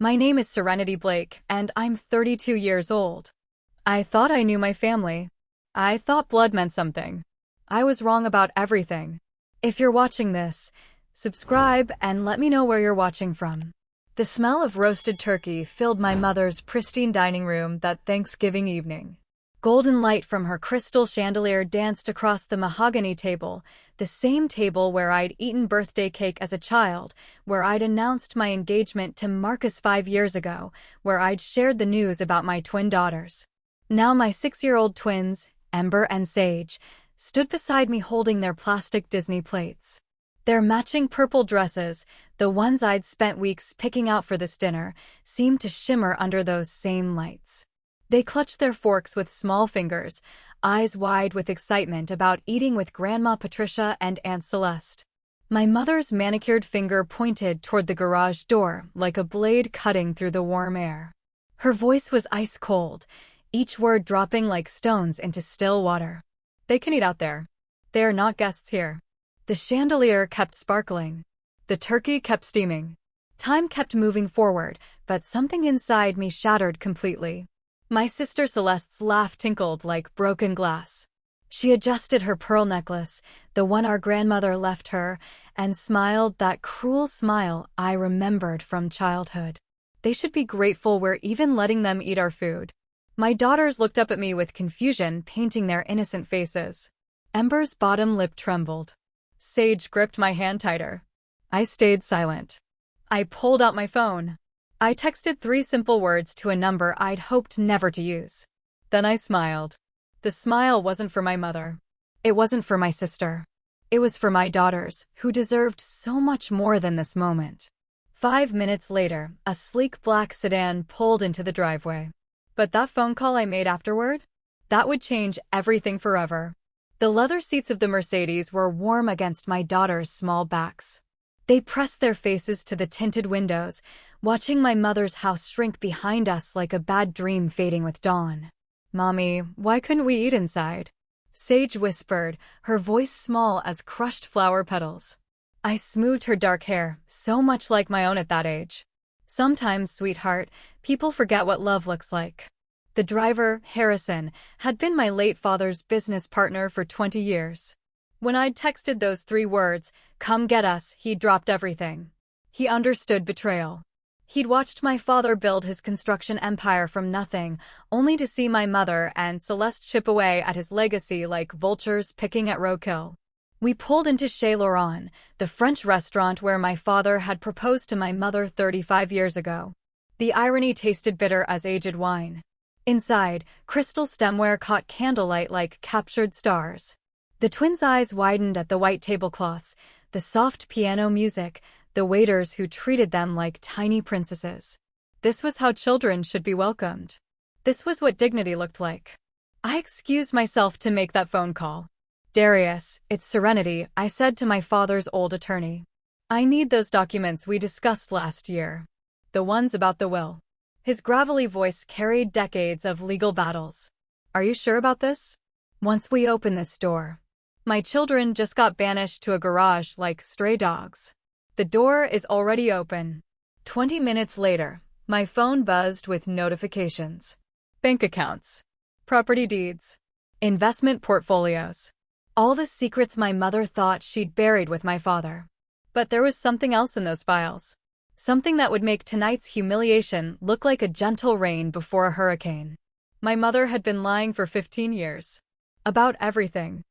My name is Serenity Blake, and I'm 32 years old. I thought I knew my family. I thought blood meant something. I was wrong about everything. If you're watching this, subscribe and let me know where you're watching from. The smell of roasted turkey filled my mother's pristine dining room that Thanksgiving evening. Golden light from her crystal chandelier danced across the mahogany table, the same table where I'd eaten birthday cake as a child, where I'd announced my engagement to Marcus 5 years ago, where I'd shared the news about my twin daughters. Now my 6-year-old twins, Ember and Sage, stood beside me holding their plastic Disney plates. Their matching purple dresses, the ones I'd spent weeks picking out for this dinner, seemed to shimmer under those same lights. They clutched their forks with small fingers, eyes wide with excitement about eating with Grandma Patricia and Aunt Celeste. My mother's manicured finger pointed toward the garage door like a blade cutting through the warm air. Her voice was ice cold, each word dropping like stones into still water. They can eat out there. They are not guests here. The chandelier kept sparkling. The turkey kept steaming. Time kept moving forward, but something inside me shattered completely. My sister Celeste's laugh tinkled like broken glass. She adjusted her pearl necklace, the one our grandmother left her, and smiled that cruel smile I remembered from childhood. They should be grateful we're even letting them eat our food. My daughters looked up at me with confusion painting their innocent faces. Ember's bottom lip trembled. Sage gripped my hand tighter. I stayed silent. I pulled out my phone. I texted 3 simple words to a number I'd hoped never to use. Then I smiled. The smile wasn't for my mother. It wasn't for my sister. It was for my daughters, who deserved so much more than this moment. 5 minutes later, a sleek black sedan pulled into the driveway. But that phone call I made afterward? That would change everything forever. The leather seats of the Mercedes were warm against my daughters' small backs. They pressed their faces to the tinted windows, watching my mother's house shrink behind us like a bad dream fading with dawn. "Mommy, why couldn't we eat inside?" Sage whispered, her voice small as crushed flower petals. I smoothed her dark hair, so much like my own at that age. "Sometimes, sweetheart, people forget what love looks like." The driver, Harrison, had been my late father's business partner for 20 years. When I'd texted those 3 words, "Come get us," he'd dropped everything. He understood betrayal. He'd watched my father build his construction empire from nothing, only to see my mother and Celeste chip away at his legacy like vultures picking at roadkill. We pulled into Chez Laurent, the French restaurant where my father had proposed to my mother 35 years ago. The irony tasted bitter as aged wine. Inside, crystal stemware caught candlelight like captured stars. The twins' eyes widened at the white tablecloths, the soft piano music, the waiters who treated them like tiny princesses. This was how children should be welcomed. This was what dignity looked like. I excused myself to make that phone call. "Darius, it's Serenity," I said to my father's old attorney. "I need those documents we discussed last year. The ones about the will." His gravelly voice carried decades of legal battles. "Are you sure about this? Once we open this door, my children just got banished to a garage like stray dogs. The door is already open." 20 minutes later, my phone buzzed with notifications. Bank accounts, property deeds, investment portfolios. All the secrets my mother thought she'd buried with my father. But there was something else in those files. Something that would make tonight's humiliation look like a gentle rain before a hurricane. My mother had been lying for 15 years. About everything.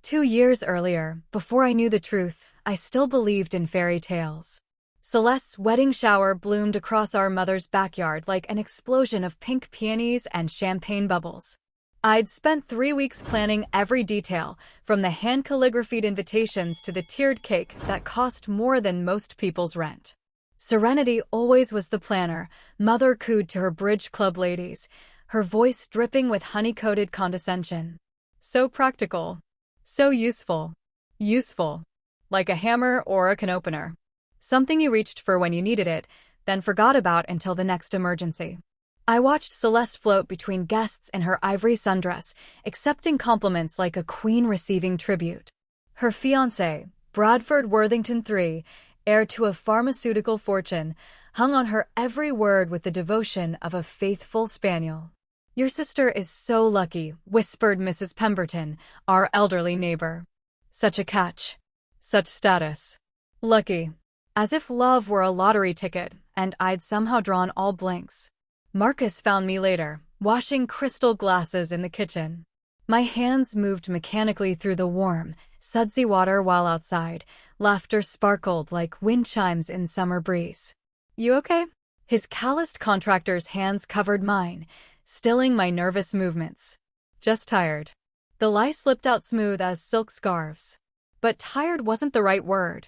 2 years earlier, before I knew the truth, I still believed in fairy tales. Celeste's wedding shower bloomed across our mother's backyard like an explosion of pink peonies and champagne bubbles. I'd spent 3 weeks planning every detail, from the hand-calligraphied invitations to the tiered cake that cost more than most people's rent. Serenity always was the planner, mother cooed to her bridge club ladies, her voice dripping with honey-coated condescension. So practical. So useful. Useful. Like a hammer or a can opener. Something you reached for when you needed it, then forgot about until the next emergency. I watched Celeste float between guests in her ivory sundress, accepting compliments like a queen receiving tribute. Her fiancé, Bradford Worthington III, heir to a pharmaceutical fortune, hung on her every word with the devotion of a faithful spaniel. "Your sister is so lucky," whispered Mrs. Pemberton, our elderly neighbor. "Such a catch. Such status. Lucky." As if love were a lottery ticket, and I'd somehow drawn all blanks. Marcus found me later, washing crystal glasses in the kitchen. My hands moved mechanically through the warm, sudsy water while outside. Laughter sparkled like wind chimes in summer breeze. "You okay?" His calloused contractor's hands covered mine, stilling my nervous movements. "Just tired." The lie slipped out smooth as silk scarves. But tired wasn't the right word.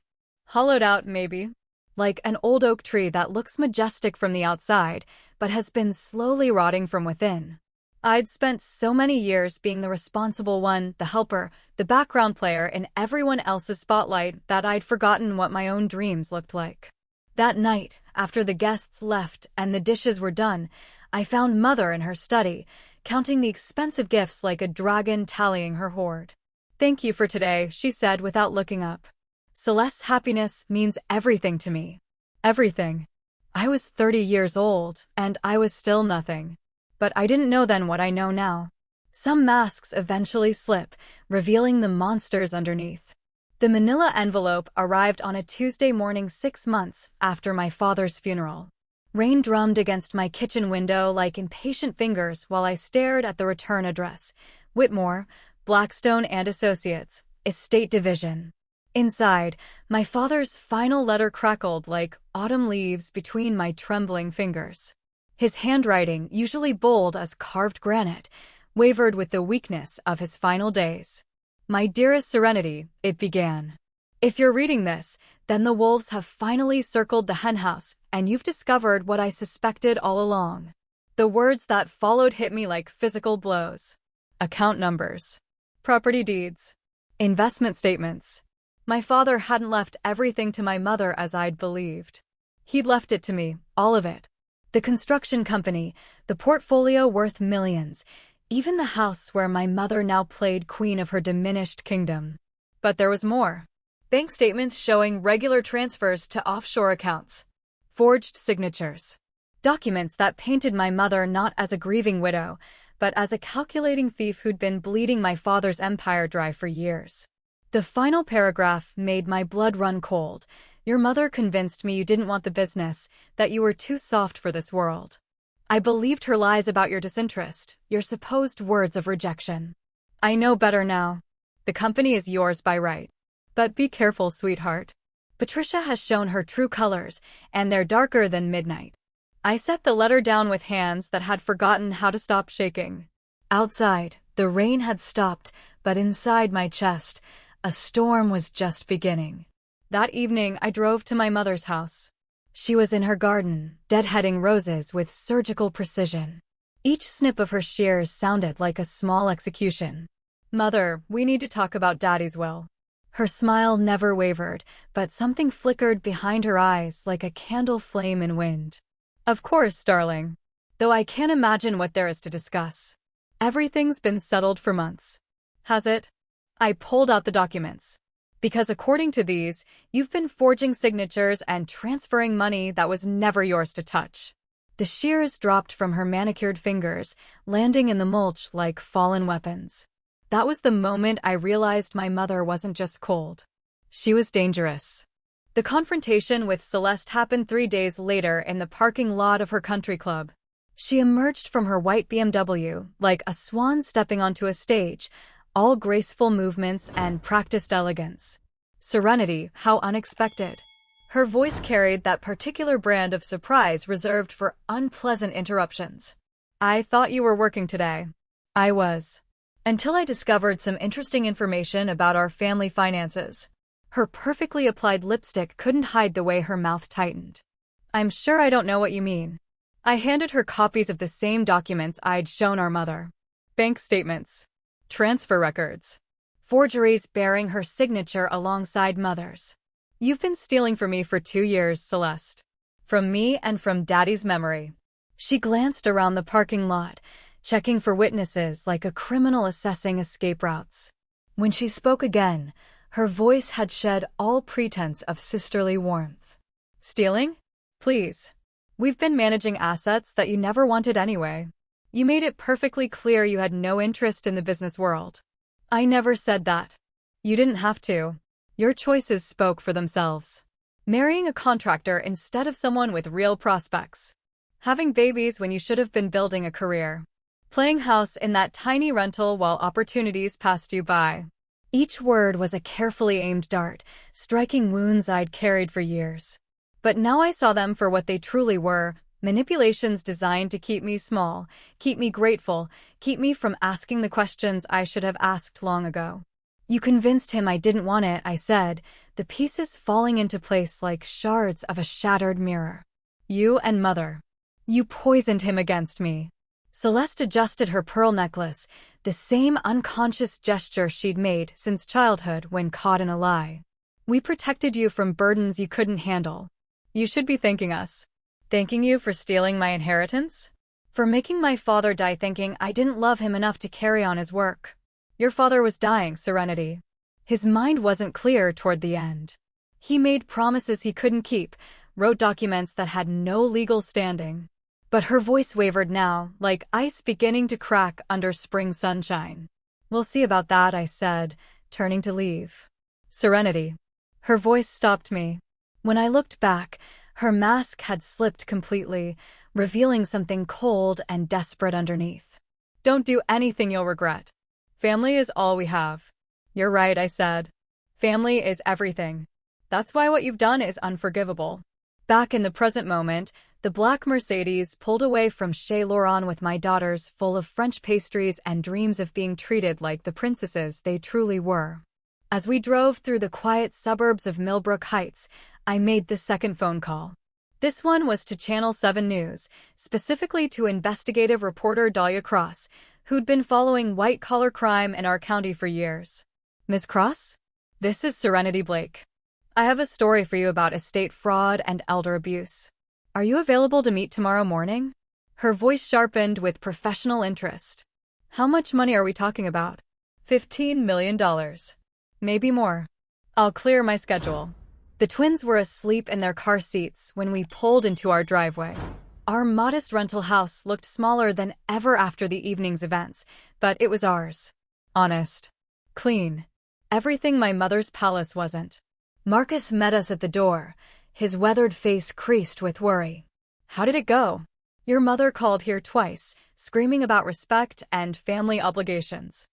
Hollowed out, maybe. Like an old oak tree that looks majestic from the outside, but has been slowly rotting from within. I'd spent so many years being the responsible one, the helper, the background player in everyone else's spotlight that I'd forgotten what my own dreams looked like. That night, after the guests left and the dishes were done, I found Mother in her study, counting the expensive gifts like a dragon tallying her hoard. "Thank you for today," she said without looking up. "Celeste's happiness means everything to me. Everything." I was 30 years old, and I was still nothing. But I didn't know then what I know now. Some masks eventually slip, revealing the monsters underneath. The manila envelope arrived on a Tuesday morning 6 months after my father's funeral. Rain drummed against my kitchen window like impatient fingers while I stared at the return address. Whitmore, Blackstone and Associates, Estate Division. Inside, my father's final letter crackled like autumn leaves between my trembling fingers. His handwriting, usually bold as carved granite, wavered with the weakness of his final days. "My dearest Serenity," it began. "If you're reading this, then the wolves have finally circled the henhouse, and you've discovered what I suspected all along." The words that followed hit me like physical blows. Account numbers. Property deeds. Investment statements. My father hadn't left everything to my mother as I'd believed. He'd left it to me, all of it. The construction company, the portfolio worth millions, even the house where my mother now played queen of her diminished kingdom. But there was more. Bank statements showing regular transfers to offshore accounts. Forged signatures. Documents that painted my mother not as a grieving widow, but as a calculating thief who'd been bleeding my father's empire dry for years. The final paragraph made my blood run cold. "Your mother convinced me you didn't want the business, that you were too soft for this world. I believed her lies about your disinterest, your supposed words of rejection. I know better now. The company is yours by right. But be careful, sweetheart. Patricia has shown her true colors, and they're darker than midnight." I set the letter down with hands that had forgotten how to stop shaking. Outside, the rain had stopped, but inside my chest, a storm was just beginning. That evening, I drove to my mother's house. She was in her garden, deadheading roses with surgical precision. Each snip of her shears sounded like a small execution. "Mother, we need to talk about Daddy's will." Her smile never wavered, but something flickered behind her eyes like a candle flame in wind. "Of course, darling. Though I can't imagine what there is to discuss. Everything's been settled for months." "Has it?" I pulled out the documents. "Because according to these, you've been forging signatures and transferring money that was never yours to touch." The shears dropped from her manicured fingers, landing in the mulch like fallen weapons. That was the moment I realized my mother wasn't just cold. She was dangerous. The confrontation with Celeste happened 3 days later in the parking lot of her country club. She emerged from her white BMW like a swan stepping onto a stage, all graceful movements and practiced elegance. Serenity, how unexpected. Her voice carried that particular brand of surprise reserved for unpleasant interruptions. "I thought you were working today." I was. Until I discovered some interesting information about our family finances. Her perfectly applied lipstick couldn't hide the way her mouth tightened. "I'm sure I don't know what you mean." I handed her copies of the same documents I'd shown our mother. Bank statements. Transfer records. Forgeries bearing her signature alongside Mother's. "You've been stealing from me for 2 years, Celeste. From me and from Daddy's memory." She glanced around the parking lot, checking for witnesses like a criminal assessing escape routes. When she spoke again, her voice had shed all pretense of sisterly warmth. "Stealing? Please. We've been managing assets that you never wanted anyway. You made it perfectly clear you had no interest in the business world. I never said that. You didn't have to. Your choices spoke for themselves. Marrying a contractor instead of someone with real prospects. Having babies when you should have been building a career. Playing house in that tiny rental while opportunities passed you by. Each word was a carefully aimed dart, striking wounds I'd carried for years. But now I saw them for what they truly were, manipulations designed to keep me small, keep me grateful, keep me from asking the questions I should have asked long ago. You convinced him I didn't want it, I said, the pieces falling into place like shards of a shattered mirror. You and Mother. You poisoned him against me. Celeste adjusted her pearl necklace, the same unconscious gesture she'd made since childhood when caught in a lie. We protected you from burdens you couldn't handle. You should be thanking us. Thanking you for stealing my inheritance? For making my father die thinking I didn't love him enough to carry on his work. Your father was dying, Serenity. His mind wasn't clear toward the end. He made promises he couldn't keep, wrote documents that had no legal standing. But her voice wavered now, like ice beginning to crack under spring sunshine. We'll see about that, I said, turning to leave. Serenity. Her voice stopped me. When I looked back, her mask had slipped completely, revealing something cold and desperate underneath. Don't do anything you'll regret. Family is all we have. You're right, I said. Family is everything. That's why what you've done is unforgivable. Back in the present moment, the black Mercedes pulled away from Chez Laurent with my daughters full of French pastries and dreams of being treated like the princesses they truly were. As we drove through the quiet suburbs of Millbrook Heights, I made the second phone call. This one was to Channel 7 News, specifically to investigative reporter Dahlia Cross, who'd been following white-collar crime in our county for years. Ms. Cross? This is Serenity Blake. I have a story for you about estate fraud and elder abuse. Are you available to meet tomorrow morning? Her voice sharpened with professional interest. How much money are we talking about? $15 million. Maybe more. I'll clear my schedule. The twins were asleep in their car seats when we pulled into our driveway. Our modest rental house looked smaller than ever after the evening's events, but it was ours. Honest. Clean. Everything my mother's palace wasn't. Marcus met us at the door, his weathered face creased with worry. How did it go? Your mother called here twice, screaming about respect and family obligations.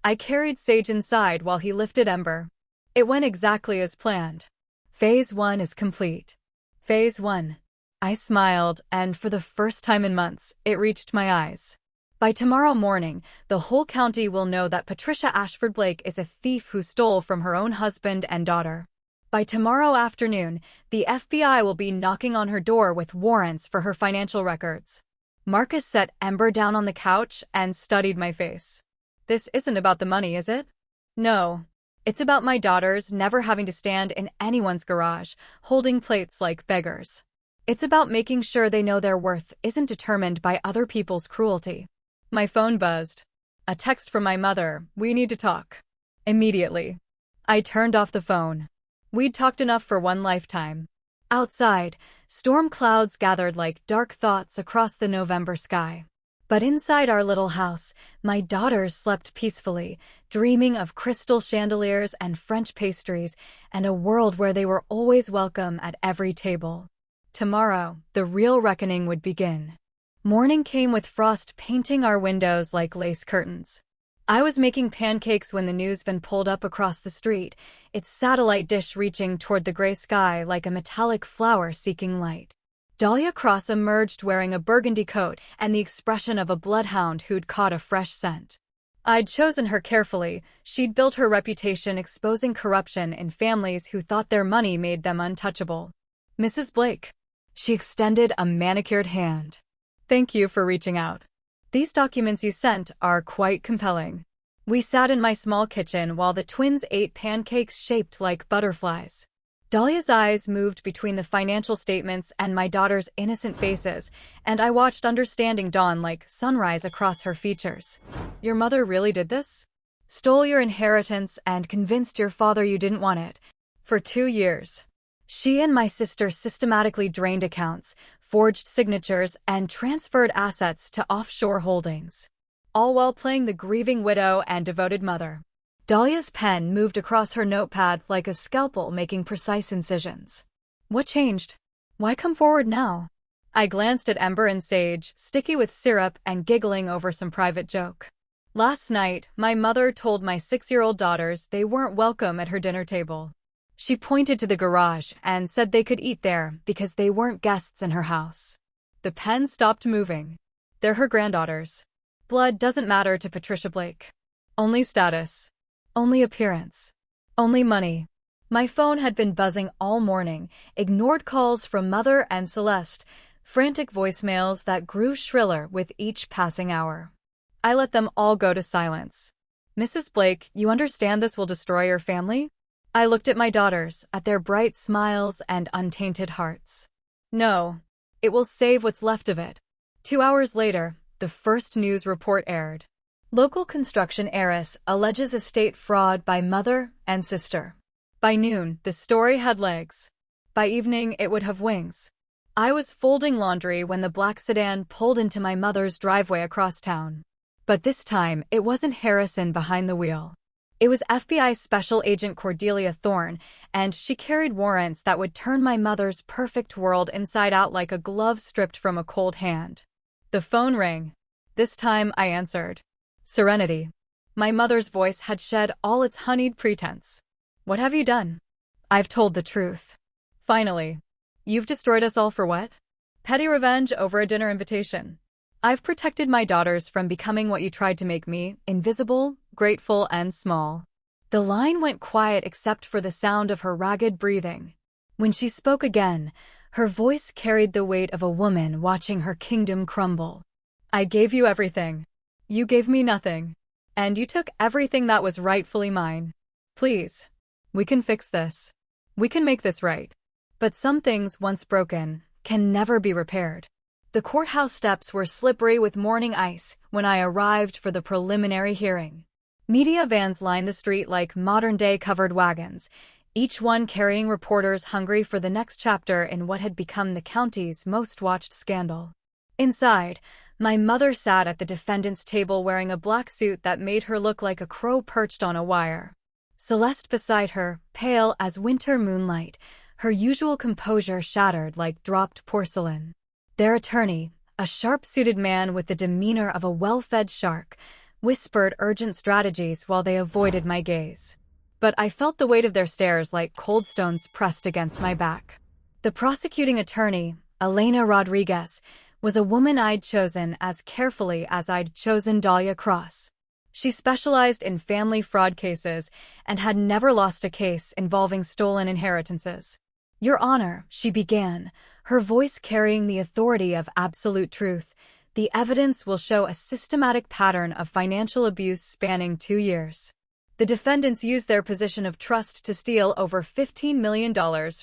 I carried Sage inside while he lifted Ember. It went exactly as planned. Phase 1 is complete. Phase 1. I smiled, and for the first time in months, it reached my eyes. By tomorrow morning, the whole county will know that Patricia Ashford Blake is a thief who stole from her own husband and daughter. By tomorrow afternoon, the FBI will be knocking on her door with warrants for her financial records. Marcus set Ember down on the couch and studied my face. This isn't about the money, is it? No. It's about my daughters never having to stand in anyone's garage, holding plates like beggars. It's about making sure they know their worth isn't determined by other people's cruelty. My phone buzzed. A text from my mother, "We need to talk." Immediately. I turned off the phone. We'd talked enough for one lifetime. Outside, storm clouds gathered like dark thoughts across the November sky. But inside our little house, my daughters slept peacefully, dreaming of crystal chandeliers and French pastries and a world where they were always welcome at every table. Tomorrow, the real reckoning would begin. Morning came with frost painting our windows like lace curtains. I was making pancakes when the news van pulled up across the street, its satellite dish reaching toward the gray sky like a metallic flower seeking light. Dahlia Cross emerged wearing a burgundy coat and the expression of a bloodhound who'd caught a fresh scent. I'd chosen her carefully. She'd built her reputation exposing corruption in families who thought their money made them untouchable. Mrs. Blake. She extended a manicured hand. Thank you for reaching out. These documents you sent are quite compelling. We sat in my small kitchen while the twins ate pancakes shaped like butterflies. Dahlia's eyes moved between the financial statements and my daughter's innocent faces, and I watched understanding dawn like sunrise across her features. Your mother really did this? Stole your inheritance and convinced your father you didn't want it. For 2 years. She and my sister systematically drained accounts, forged signatures, and transferred assets to offshore holdings, all while playing the grieving widow and devoted mother. Dahlia's pen moved across her notepad like a scalpel making precise incisions. What changed? Why come forward now? I glanced at Ember and Sage, sticky with syrup and giggling over some private joke. Last night, my mother told my 6-year-old daughters they weren't welcome at her dinner table. She pointed to the garage and said they could eat there because they weren't guests in her house. The pen stopped moving. They're her granddaughters. Blood doesn't matter to Patricia Blake. Only status. Only appearance. Only money. My phone had been buzzing all morning, ignored calls from Mother and Celeste, frantic voicemails that grew shriller with each passing hour. I let them all go to silence. Mrs. Blake, you understand this will destroy your family? I looked at my daughters, at their bright smiles and untainted hearts. No, it will save what's left of it. 2 hours later, the first news report aired. Local construction heiress alleges estate fraud by mother and sister. By noon, the story had legs. By evening, it would have wings. I was folding laundry when the black sedan pulled into my mother's driveway across town. But this time, it wasn't Harrison behind the wheel. It was FBI Special Agent Cordelia Thorne, and she carried warrants that would turn my mother's perfect world inside out like a glove stripped from a cold hand. The phone rang. This time, I answered. Serenity. My mother's voice had shed all its honeyed pretense. What have you done? I've told the truth. Finally. You've destroyed us all for what? Petty revenge over a dinner invitation. I've protected my daughters from becoming what you tried to make me, invisible, grateful, and small. The line went quiet except for the sound of her ragged breathing. When she spoke again, her voice carried the weight of a woman watching her kingdom crumble. I gave you everything. You gave me nothing. And you took everything that was rightfully mine. Please. We can fix this. We can make this right. But some things, once broken, can never be repaired. The courthouse steps were slippery with morning ice when I arrived for the preliminary hearing. Media vans lined the street like modern-day covered wagons, each one carrying reporters hungry for the next chapter in what had become the county's most-watched scandal. Inside, my mother sat at the defendant's table wearing a black suit that made her look like a crow perched on a wire. Celeste beside her, pale as winter moonlight, her usual composure shattered like dropped porcelain. Their attorney, a sharp-suited man with the demeanor of a well-fed shark, whispered urgent strategies while they avoided my gaze. But I felt the weight of their stares like cold stones pressed against my back. The prosecuting attorney, Elena Rodriguez, was a woman I'd chosen as carefully as I'd chosen Dahlia Cross. She specialized in family fraud cases and had never lost a case involving stolen inheritances. Your Honor, she began, her voice carrying the authority of absolute truth, the evidence will show a systematic pattern of financial abuse spanning 2 years. The defendants used their position of trust to steal over $15 million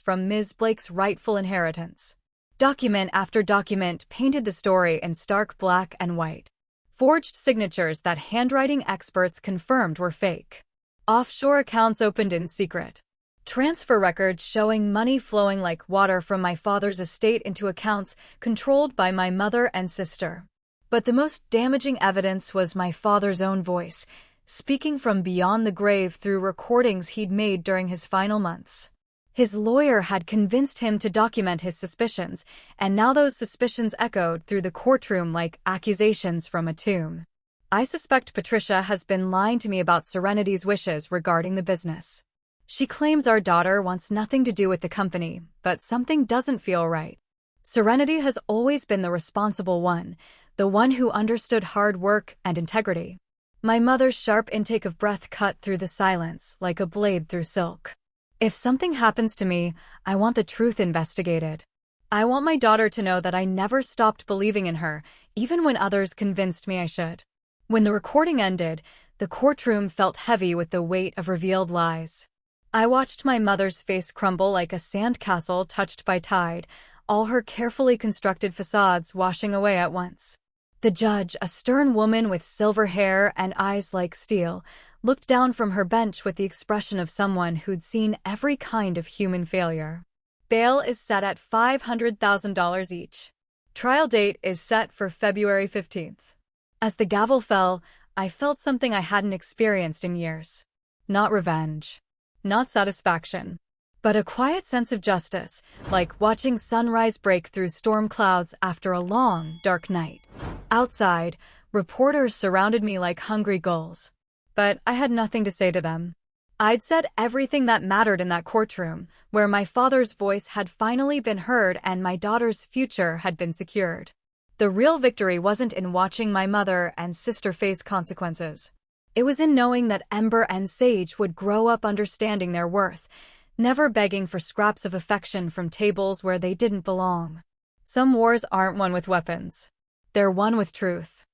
from Ms. Blake's rightful inheritance. Document after document painted the story in stark black and white. Forged signatures that handwriting experts confirmed were fake. Offshore accounts opened in secret. Transfer records showing money flowing like water from my father's estate into accounts controlled by my mother and sister. But the most damaging evidence was my father's own voice, speaking from beyond the grave through recordings he'd made during his final months. His lawyer had convinced him to document his suspicions, and now those suspicions echoed through the courtroom like accusations from a tomb. I suspect Patricia has been lying to me about Serenity's wishes regarding the business. She claims our daughter wants nothing to do with the company, but something doesn't feel right. Serenity has always been the responsible one, the one who understood hard work and integrity. My mother's sharp intake of breath cut through the silence like a blade through silk. If something happens to me, I want the truth investigated. I want my daughter to know that I never stopped believing in her, even when others convinced me I should. When the recording ended, the courtroom felt heavy with the weight of revealed lies. I watched my mother's face crumble like a sandcastle touched by tide, all her carefully constructed facades washing away at once. The judge, a stern woman with silver hair and eyes like steel, looked down from her bench with the expression of someone who'd seen every kind of human failure. Bail is set at $500,000 each. Trial date is set for February 15th. As the gavel fell, I felt something I hadn't experienced in years. Not revenge. Not satisfaction. But a quiet sense of justice, like watching sunrise break through storm clouds after a long, dark night. Outside, reporters surrounded me like hungry gulls. But I had nothing to say to them. I'd said everything that mattered in that courtroom, where my father's voice had finally been heard and my daughter's future had been secured. The real victory wasn't in watching my mother and sister face consequences. It was in knowing that Ember and Sage would grow up understanding their worth, never begging for scraps of affection from tables where they didn't belong. Some wars aren't won with weapons. They're won with truth.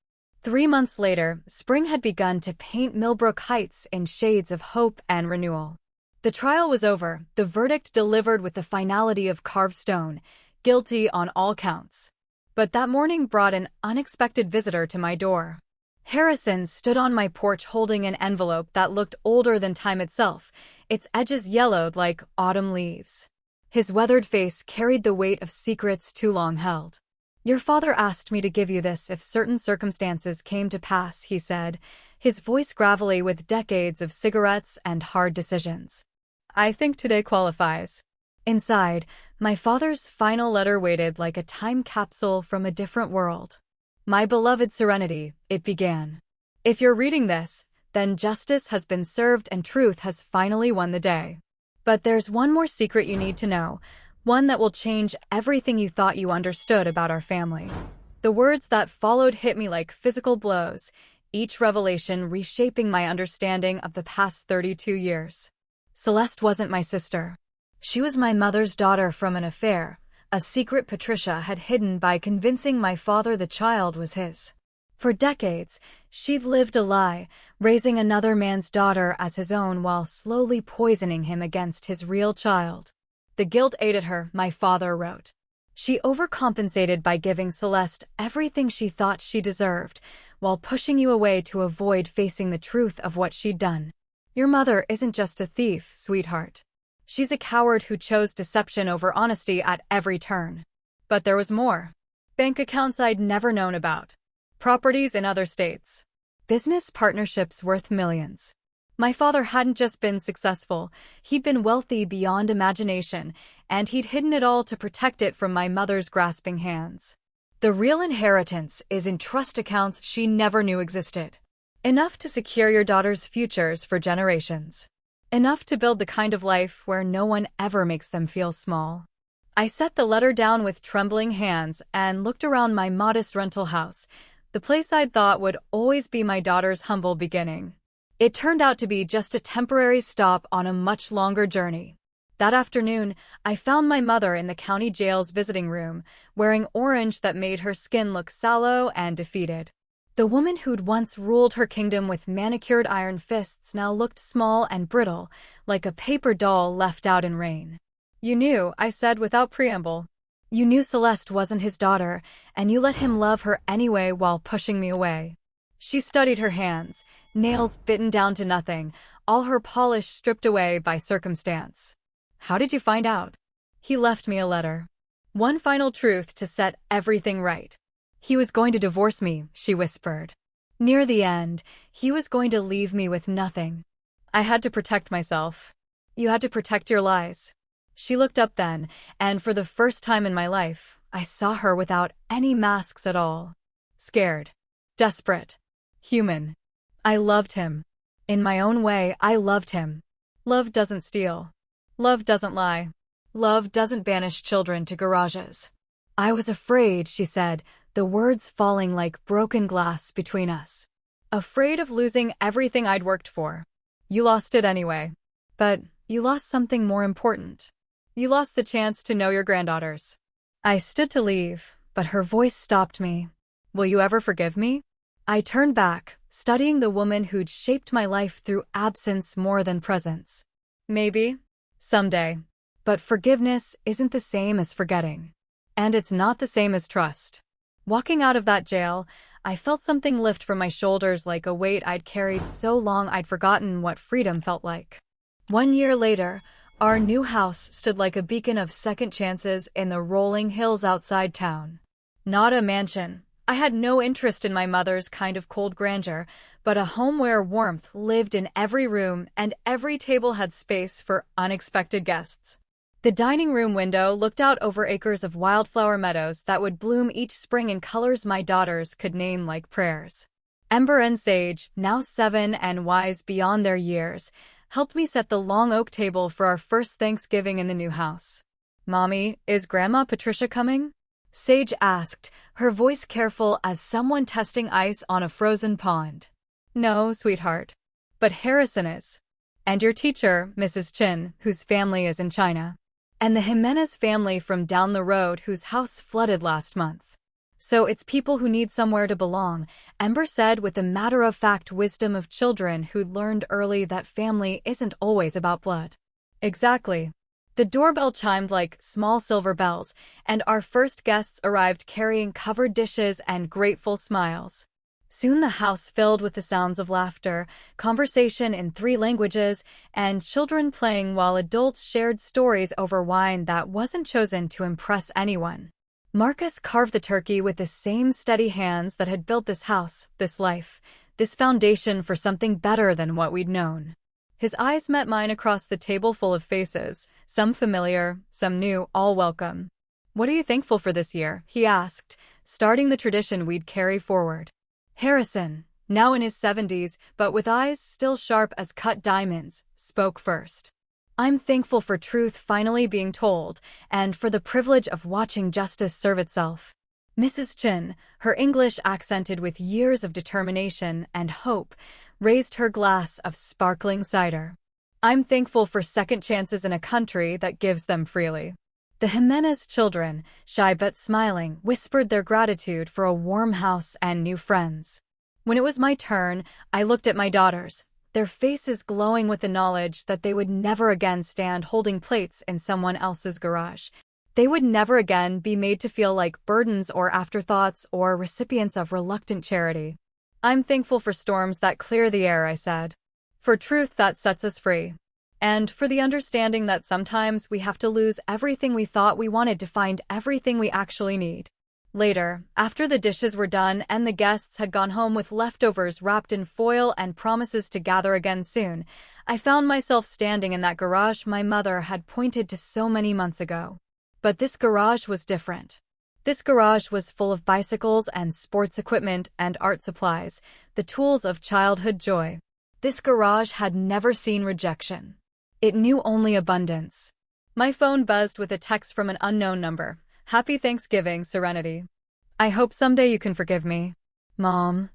3 months later, spring had begun to paint Millbrook Heights in shades of hope and renewal. The trial was over, the verdict delivered with the finality of carved stone, guilty on all counts. But that morning brought an unexpected visitor to my door. Harrison stood on my porch holding an envelope that looked older than time itself, its edges yellowed like autumn leaves. His weathered face carried the weight of secrets too long held. "Your father asked me to give you this if certain circumstances came to pass," he said, his voice gravelly with decades of cigarettes and hard decisions. "I think today qualifies." Inside, my father's final letter waited like a time capsule from a different world. "My beloved Serenity," it began. "If you're reading this, then justice has been served and truth has finally won the day. But there's one more secret you need to know, one that will change everything you thought you understood about our family." The words that followed hit me like physical blows, each revelation reshaping my understanding of the past 32 years. Celeste wasn't my sister. She was my mother's daughter from an affair, a secret Patricia had hidden by convincing my father the child was his. For decades, she'd lived a lie, raising another man's daughter as his own while slowly poisoning him against his real child. The guilt ate at her, my father wrote. She overcompensated by giving Celeste everything she thought she deserved, while pushing you away to avoid facing the truth of what she'd done. "Your mother isn't just a thief, sweetheart. She's a coward who chose deception over honesty at every turn." But there was more. Bank accounts I'd never known about. Properties in other states. Business partnerships worth millions. My father hadn't just been successful, he'd been wealthy beyond imagination, and he'd hidden it all to protect it from my mother's grasping hands. The real inheritance is in trust accounts she never knew existed. Enough to secure your daughter's futures for generations. Enough to build the kind of life where no one ever makes them feel small. I set the letter down with trembling hands and looked around my modest rental house, the place I'd thought would always be my daughter's humble beginning. It turned out to be just a temporary stop on a much longer journey. That afternoon, I found my mother in the county jail's visiting room, wearing orange that made her skin look sallow and defeated. The woman who'd once ruled her kingdom with manicured iron fists now looked small and brittle, like a paper doll left out in rain. "You knew," I said without preamble. "You knew Celeste wasn't his daughter, and you let him love her anyway while pushing me away." She studied her hands, nails bitten down to nothing, all her polish stripped away by circumstance. "How did you find out?" "He left me a letter. One final truth to set everything right. He was going to divorce me," she whispered. "Near the end, he was going to leave me with nothing. I had to protect myself. You had to protect your lies." She looked up then, and for the first time in my life, I saw her without any masks at all. Scared. Desperate. Human. I loved him. In my own way, I loved him. Love doesn't steal. Love doesn't lie. Love doesn't banish children to garages. "I was afraid," she said, the words falling like broken glass between us. "Afraid of losing everything I'd worked for. You lost it anyway. But you lost something more important. You lost the chance to know your granddaughters." I stood to leave, but her voice stopped me. "Will you ever forgive me?" I turned back, studying the woman who'd shaped my life through absence more than presence. "Maybe. Someday. But forgiveness isn't the same as forgetting. And it's not the same as trust." Walking out of that jail, I felt something lift from my shoulders like a weight I'd carried so long I'd forgotten what freedom felt like. 1 year later, our new house stood like a beacon of second chances in the rolling hills outside town. Not a mansion. I had no interest in my mother's kind of cold grandeur, but a home where warmth lived in every room and every table had space for unexpected guests. The dining room window looked out over acres of wildflower meadows that would bloom each spring in colors my daughters could name like prayers. Ember and Sage, now 7 and wise beyond their years, helped me set the long oak table for our first Thanksgiving in the new house. "Mommy, is Grandma Patricia coming?" Sage asked, her voice careful as someone testing ice on a frozen pond. "No, sweetheart. But Harrison is. And your teacher, Mrs. Chin, whose family is in China. And the Jimenez family from down the road whose house flooded last month. So it's people who need somewhere to belong," Ember said with the matter-of-fact wisdom of children who'd learned early that family isn't always about blood. Exactly. The doorbell chimed like small silver bells, and our first guests arrived carrying covered dishes and grateful smiles. Soon the house filled with the sounds of laughter, conversation in 3 languages, and children playing while adults shared stories over wine that wasn't chosen to impress anyone. Marcus carved the turkey with the same steady hands that had built this house, this life, this foundation for something better than what we'd known. His eyes met mine across the table full of faces, some familiar, some new, all welcome. "What are you thankful for this year?" he asked, starting the tradition we'd carry forward. Harrison, now in his 70s, but with eyes still sharp as cut diamonds, spoke first. "I'm thankful for truth finally being told, and for the privilege of watching justice serve itself." Mrs. Chin, her English accented with years of determination and hope, raised her glass of sparkling cider. "I'm thankful for second chances in a country that gives them freely." The Jimenez children, shy but smiling, whispered their gratitude for a warm house and new friends. When it was my turn, I looked at my daughters, their faces glowing with the knowledge that they would never again stand holding plates in someone else's garage. They would never again be made to feel like burdens or afterthoughts or recipients of reluctant charity. "I'm thankful for storms that clear the air," I said. "For truth that sets us free. And for the understanding that sometimes we have to lose everything we thought we wanted to find everything we actually need." Later, after the dishes were done and the guests had gone home with leftovers wrapped in foil and promises to gather again soon, I found myself standing in that garage my mother had pointed to so many months ago. But this garage was different. This garage was full of bicycles and sports equipment and art supplies, the tools of childhood joy. This garage had never seen rejection. It knew only abundance. My phone buzzed with a text from an unknown number. "Happy Thanksgiving, Serenity. I hope someday you can forgive me. Mom."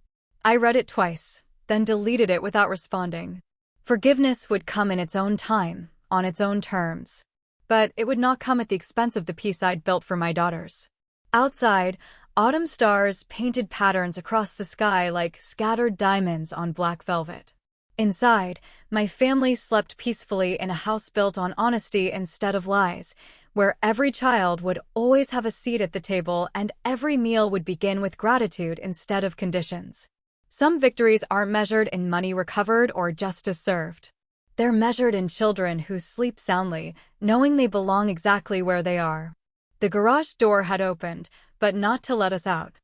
I read it twice, then deleted it without responding. Forgiveness would come in its own time, on its own terms. But it would not come at the expense of the peace I'd built for my daughters. Outside, autumn stars painted patterns across the sky like scattered diamonds on black velvet. Inside, my family slept peacefully in a house built on honesty instead of lies, where every child would always have a seat at the table and every meal would begin with gratitude instead of conditions. Some victories aren't measured in money recovered or justice served. They're measured in children who sleep soundly, knowing they belong exactly where they are. The garage door had opened, but not to let us out.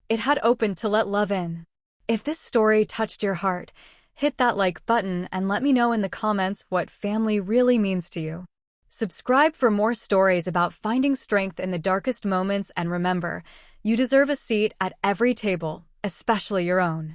It had opened to let love in. If this story touched your heart, hit that like button and let me know in the comments what family really means to you. Subscribe for more stories about finding strength in the darkest moments, and remember, you deserve a seat at every table, especially your own.